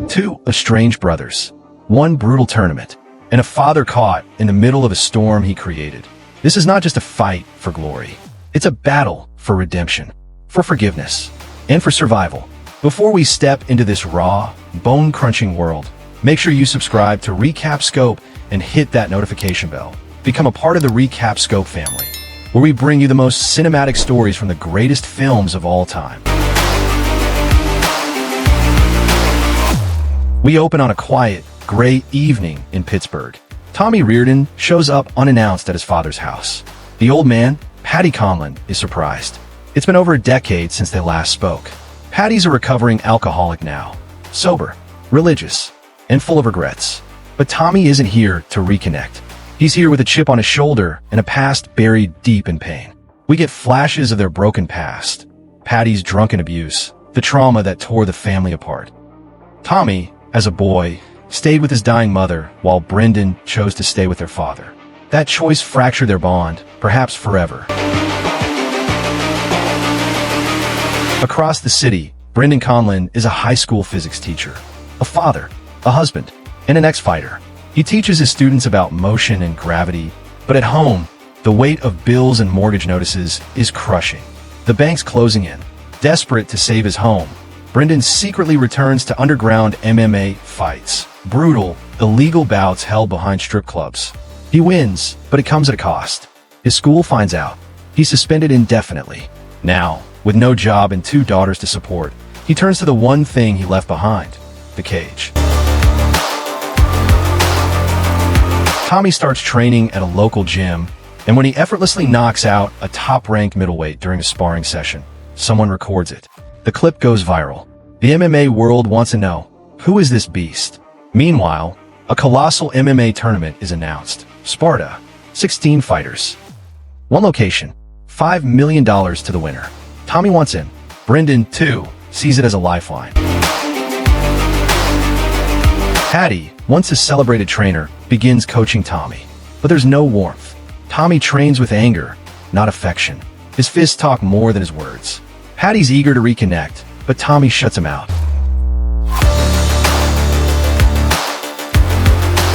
Two estranged brothers, one brutal tournament, and a father caught in the middle of a storm he created. This is not just a fight for glory. It's a battle for redemption, for forgiveness, and for survival. Before we step into this raw, bone-crunching world, make sure you subscribe to Recap Scope and hit that notification bell. Become a part of the Recap Scope family, where we bring you the most cinematic stories from the greatest films of all time. We open on a quiet, gray evening in Pittsburgh. Tommy Reardon shows up unannounced at his father's house. The old man, Paddy Conlon, is surprised. It's been over a decade since they last spoke. Paddy's a recovering alcoholic now, sober, religious, and full of regrets. But Tommy isn't here to reconnect. He's here with a chip on his shoulder and a past buried deep in pain. We get flashes of their broken past, Paddy's drunken abuse, the trauma that tore the family apart. Tommy, as a boy, stayed with his dying mother while Brendan chose to stay with their father. That choice fractured their bond, perhaps forever. Across the city, Brendan Conlon is a high school physics teacher, a father, a husband, and an ex-fighter. He teaches his students about motion and gravity, but at home, the weight of bills and mortgage notices is crushing. The bank's closing in. Desperate to save his home, Brendan secretly returns to underground MMA fights, brutal, illegal bouts held behind strip clubs. He wins, but it comes at a cost. His school finds out. He's suspended indefinitely. Now, with no job and 2 daughters to support, he turns to the one thing he left behind, the cage. Tommy starts training at a local gym, and when he effortlessly knocks out a top-ranked middleweight during a sparring session, someone records it. The clip goes viral. The MMA world wants to know, who is this beast? Meanwhile, a colossal MMA tournament is announced. Sparta, 16 fighters. One location, $5 million to the winner. Tommy wants in. Brendan, too, sees it as a lifeline. Paddy, once a celebrated trainer, begins coaching Tommy. But there's no warmth. Tommy trains with anger, not affection. His fists talk more than his words. Paddy's eager to reconnect, but Tommy shuts him out.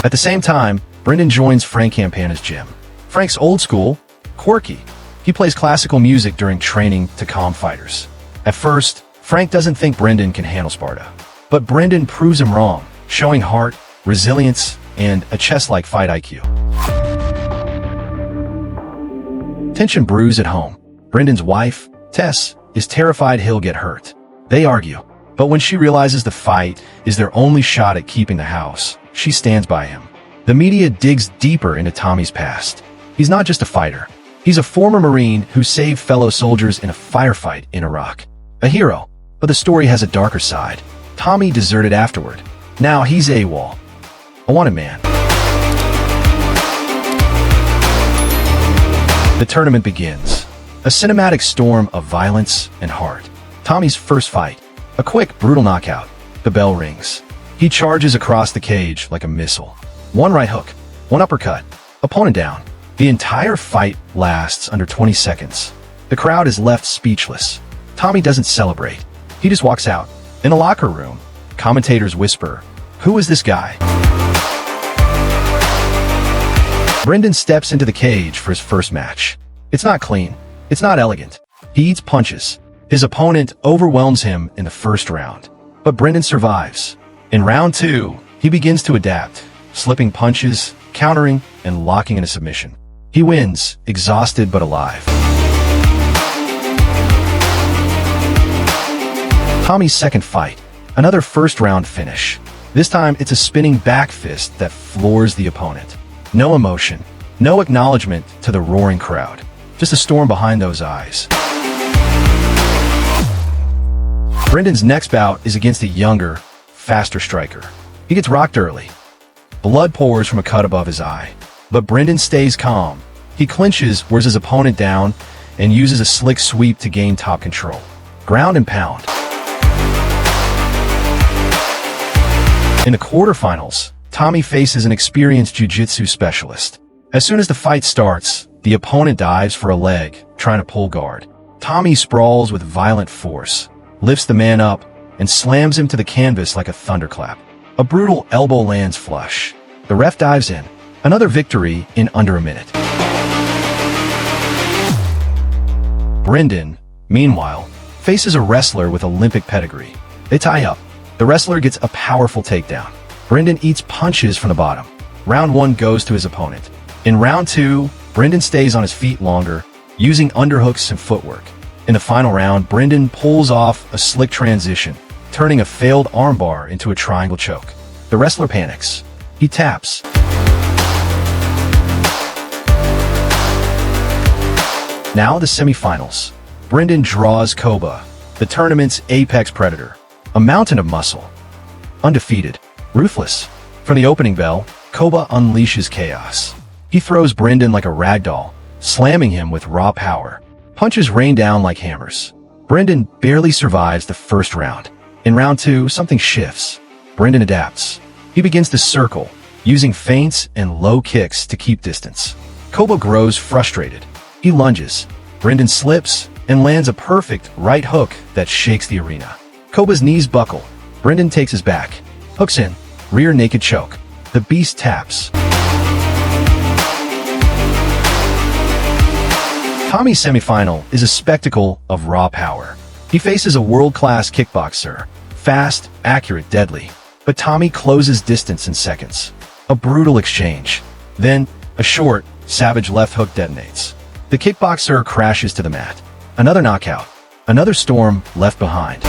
At the same time, Brendan joins Frank Campana's gym. Frank's old school, quirky. He plays classical music during training to calm fighters. At first, Frank doesn't think Brendan can handle Sparta. But Brendan proves him wrong, showing heart, resilience, and a chess-like fight IQ. Tension brews at home. Brendan's wife, Tess, is terrified he'll get hurt. They argue, but when she realizes the fight is their only shot at keeping the house, she stands by him. The media digs deeper into Tommy's past. He's not just a fighter. He's a former Marine who saved fellow soldiers in a firefight in Iraq. A hero, but the story has a darker side. Tommy deserted afterward. Now he's AWOL. A wanted man. The tournament begins. A cinematic storm of violence and heart. Tommy's first fight. A quick, brutal knockout. The bell rings. He charges across the cage like a missile. One right hook. One uppercut. Opponent down. The entire fight lasts under 20 seconds. The crowd is left speechless. Tommy doesn't celebrate. He just walks out. In a locker room, commentators whisper, "Who is this guy?" Brendan steps into the cage for his first match. It's not clean. It's not elegant. He eats punches. His opponent overwhelms him in the first round. But Brendan survives. In round 2, he begins to adapt, slipping punches, countering, and locking in a submission. He wins, exhausted but alive. Tommy's second fight, another first-round finish. This time, it's a spinning back fist that floors the opponent. No emotion, no acknowledgement to the roaring crowd. Just a storm behind those eyes. Brendan's next bout is against a younger, faster striker. He gets rocked early. Blood pours from a cut above his eye. But Brendan stays calm. He clinches, wears his opponent down, and uses a slick sweep to gain top control. Ground and pound. In the quarterfinals, Tommy faces an experienced jiu-jitsu specialist. As soon as the fight starts, the opponent dives for a leg, trying to pull guard. Tommy sprawls with violent force, lifts the man up, and slams him to the canvas like a thunderclap. A brutal elbow lands flush. The ref dives in. Another victory in under a minute. Brendan, meanwhile, faces a wrestler with Olympic pedigree. They tie up. The wrestler gets a powerful takedown. Brendan eats punches from the bottom. Round 1 goes to his opponent. In round 2, Brendan stays on his feet longer, using underhooks and footwork. In the final round, Brendan pulls off a slick transition, turning a failed armbar into a triangle choke. The wrestler panics. He taps. Now the semifinals. Brendan draws Koba, the tournament's apex predator, a mountain of muscle. Undefeated, ruthless. From the opening bell, Koba unleashes chaos. He throws Brendan like a ragdoll, slamming him with raw power. Punches rain down like hammers. Brendan barely survives the first round. In round 2, something shifts. Brendan adapts. He begins to circle, using feints and low kicks to keep distance. Koba grows frustrated. He lunges. Brendan slips and lands a perfect right hook that shakes the arena. Koba's knees buckle. Brendan takes his back. Hooks in. Rear naked choke. The beast taps. Tommy's semifinal is a spectacle of raw power. He faces a world-class kickboxer. Fast, accurate, deadly. But Tommy closes distance in seconds. A brutal exchange. Then, a short, savage left hook detonates. The kickboxer crashes to the mat. Another knockout. Another storm left behind.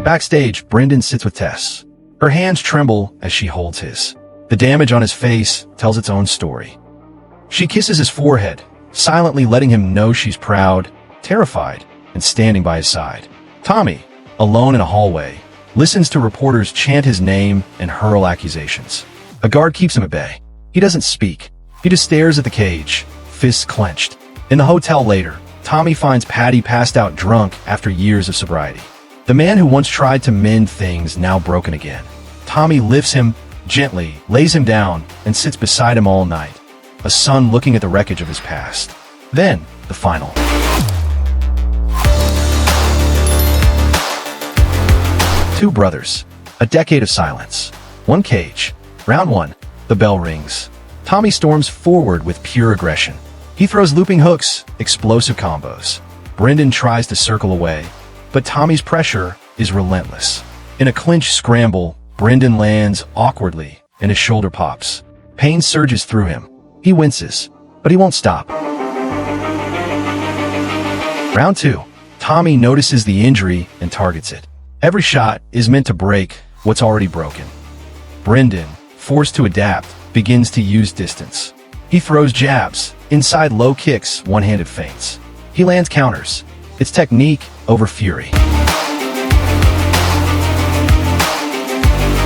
Backstage, Brendan sits with Tess. Her hands tremble as she holds his. The damage on his face tells its own story. She kisses his forehead, silently letting him know she's proud, terrified, and standing by his side. Tommy, alone in a hallway, listens to reporters chant his name and hurl accusations. A guard keeps him at bay. He doesn't speak. He just stares at the cage, fists clenched. In the hotel later, Tommy finds Patty passed out drunk after years of sobriety. The man who once tried to mend things now broken again. Tommy lifts him gently, lays him down, and sits beside him all night, a son looking at the wreckage of his past. Then, the final. Two brothers. A decade of silence. One cage. Round 1. The bell rings. Tommy storms forward with pure aggression. He throws looping hooks, explosive combos. Brendan tries to circle away, but Tommy's pressure is relentless. In a clinch scramble, Brendan lands awkwardly and his shoulder pops. Pain surges through him. He winces, but he won't stop. Round 2. Tommy notices the injury and targets it. Every shot is meant to break what's already broken. Brendan, forced to adapt, begins to use distance. He throws jabs, inside low kicks, one-handed feints. He lands counters. It's technique over fury.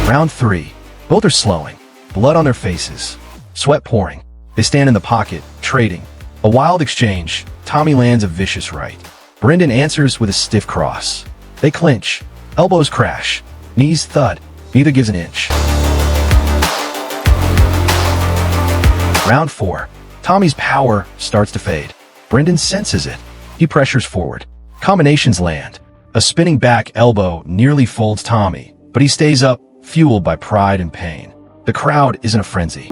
Round 3. Both are slowing. Blood on their faces. Sweat pouring. They stand in the pocket, trading. A wild exchange. Tommy lands a vicious right. Brendan answers with a stiff cross. They clinch. Elbows crash. Knees thud. Neither gives an inch. Round 4. Tommy's power starts to fade. Brendan senses it. He pressures forward. Combinations land. A spinning back elbow nearly folds Tommy, but he stays up, fueled by pride and pain. The crowd is in a frenzy.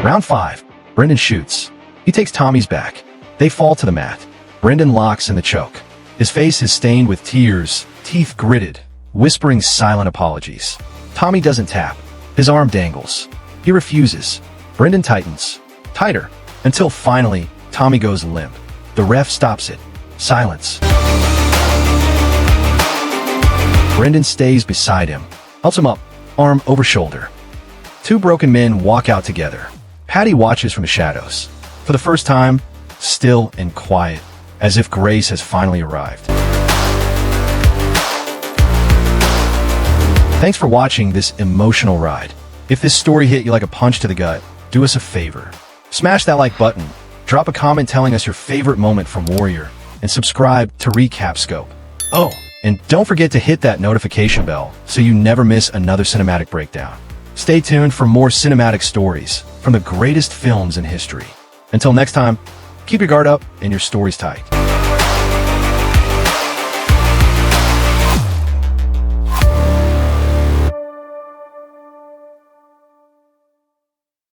Round 5. Brendan shoots. He takes Tommy's back. They fall to the mat. Brendan locks in the choke. His face is stained with tears, teeth gritted, whispering silent apologies. Tommy doesn't tap. His arm dangles. He refuses. Brendan tightens. Tighter. Until finally, Tommy goes limp. The ref stops it. Silence. Brendan stays beside him. Helps him up, arm over shoulder. Two broken men walk out together. Patty watches from the shadows. For the first time, still and quiet, as if grace has finally arrived. Thanks for watching this emotional ride. If this story hit you like a punch to the gut, do us a favor. Smash that like button, drop a comment telling us your favorite moment from Warrior, and subscribe to Recap Scope. Oh, and don't forget to hit that notification bell so you never miss another cinematic breakdown. Stay tuned for more cinematic stories from the greatest films in history. Until next time, keep your guard up and your stories tight.